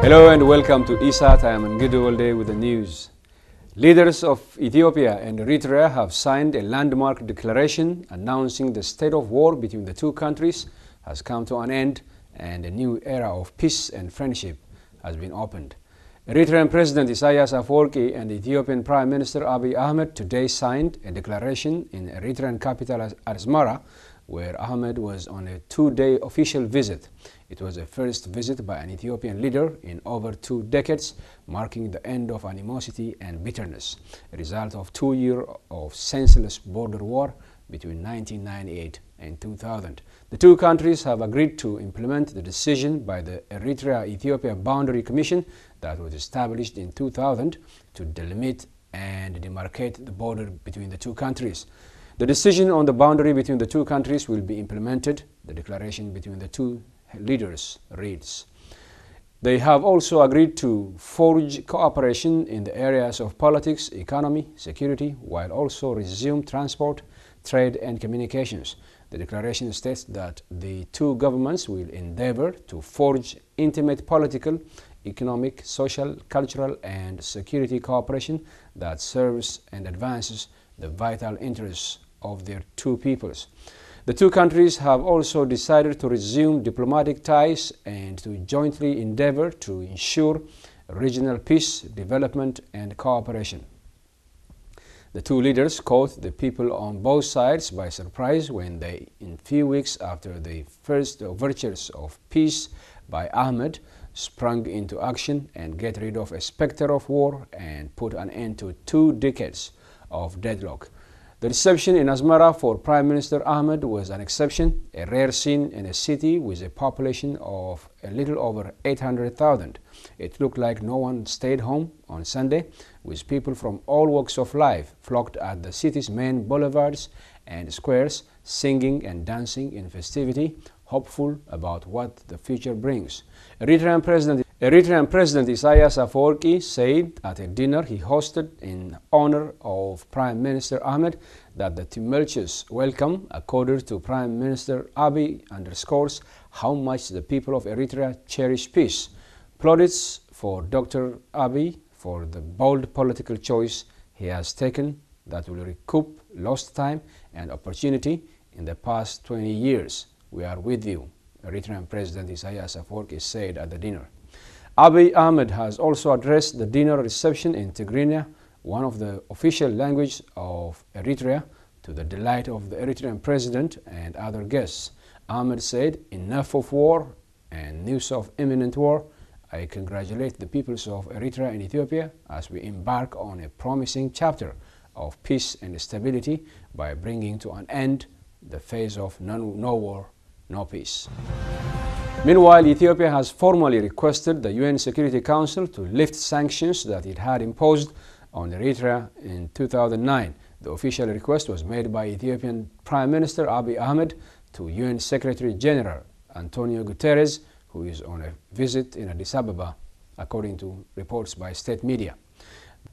Hello and welcome to ESAT. I am Ngudu all day with the news. Leaders of Ethiopia and Eritrea have signed a landmark declaration announcing the state of war between the two countries has come to an end and a new era of peace and friendship has been opened. Eritrean President Isaias Afwerki and Ethiopian Prime Minister Abiy Ahmed today signed a declaration in Eritrean capital Asmara, where Ahmed was on a two-day official visit. It was a first visit by an Ethiopian leader in over 2 decades, marking the end of animosity and bitterness, a result of 2 years of senseless border war between 1998 and 2000. The two countries have agreed to implement the decision by the Eritrea-Ethiopia Boundary Commission that was established in 2000 to delimit and demarcate the border between the two countries. The decision on the boundary between the two countries will be implemented. The declaration between the two leaders reads. They have also agreed to forge cooperation in the areas of politics, economy, security, while also resume transport, trade and communications. The declaration states that the two governments will endeavor to forge intimate political, economic, social, cultural and security cooperation that serves and advances the vital interests of their two peoples. The two countries have also decided to resume diplomatic ties and to jointly endeavor to ensure regional peace, development and cooperation. The two leaders caught the people on both sides by surprise when they, in few weeks after the first overtures of peace by Ahmed, sprung into action and get rid of a specter of war and put an end to 2 decades of deadlock. The reception in Asmara for Prime Minister Ahmed was an exception, a rare scene in a city with a population of a little over 800,000. It looked like no one stayed home on Sunday, with people from all walks of life flocked at the city's main boulevards and squares, singing and dancing in festivity, hopeful about what the future brings. Eritrean President Isaias Afwerki said at a dinner he hosted in honor of Prime Minister Ahmed that the tumultuous welcome accorded to Prime Minister Abiy underscores how much the people of Eritrea cherish peace. Plaudits for Dr. Abiy for the bold political choice he has taken that will recoup lost time and opportunity in the past 20 years. We are with you, Eritrean President Isaias Afwerki said at the dinner. Abiy Ahmed has also addressed the dinner reception in Tigrinya, one of the official languages of Eritrea, to the delight of the Eritrean president and other guests. Ahmed said, "Enough of war and news of imminent war. I congratulate the peoples of Eritrea and Ethiopia as we embark on a promising chapter of peace and stability by bringing to an end the phase of no war, no peace." Meanwhile, Ethiopia has formally requested the UN Security Council to lift sanctions that it had imposed on Eritrea in 2009. The official request was made by Ethiopian Prime Minister Abiy Ahmed to UN Secretary General Antonio Guterres, who is on a visit in Addis Ababa, according to reports by state media.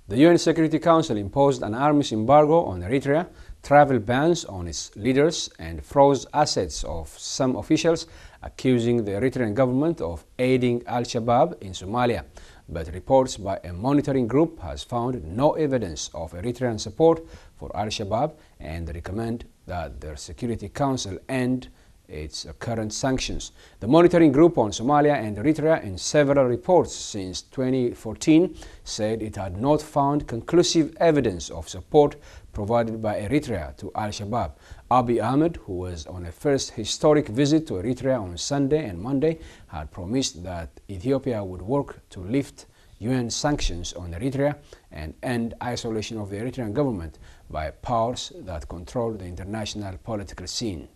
The UN Security Council imposed an arms embargo on Eritrea, travel bans on its leaders, and froze assets of some officials, accusing the Eritrean government of aiding Al-Shabaab in Somalia. But reports by a monitoring group has found no evidence of Eritrean support for Al-Shabaab and recommend that the Security Council end its current sanctions. The monitoring group on Somalia and Eritrea, in several reports since 2014, said it had not found conclusive evidence of support provided by Eritrea to Al-Shabaab. Abiy Ahmed, who was on a first historic visit to Eritrea on Sunday and Monday, had promised that Ethiopia would work to lift UN sanctions on Eritrea and end isolation of the Eritrean government by powers that control the international political scene.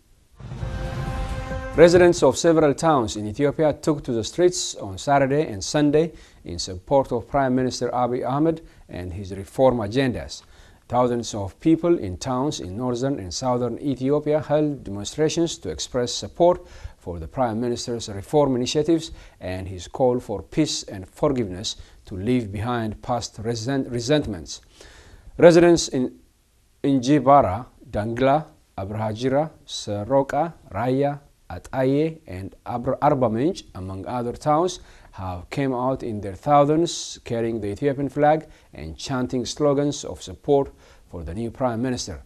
Residents of several towns in Ethiopia took to the streets on Saturday and Sunday in support of Prime Minister Abiy Ahmed and his reform agendas. Thousands of people in towns in northern and southern Ethiopia held demonstrations to express support for the Prime Minister's reform initiatives and his call for peace and forgiveness to leave behind past resentments. Residents in Injibara, Dangla, Abrahajira, Soroka, Raya, Ataye, and Arba Minch, among other towns, have come out in their thousands carrying the Ethiopian flag and chanting slogans of support for the new Prime Minister.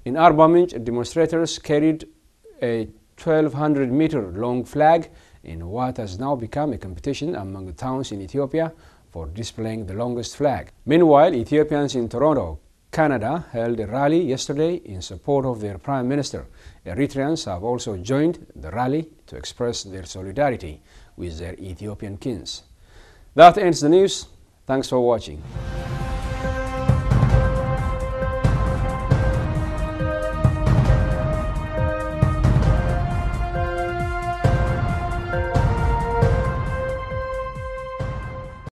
In Arba Minch, demonstrators carried a 1,200-meter long flag in what has now become a competition among the towns in Ethiopia for displaying the longest flag. Meanwhile, Ethiopians in Toronto, Canada, held a rally yesterday in support of their Prime Minister. Eritreans have also joined the rally to express their solidarity with their Ethiopian kins. That ends the news. Thanks for watching.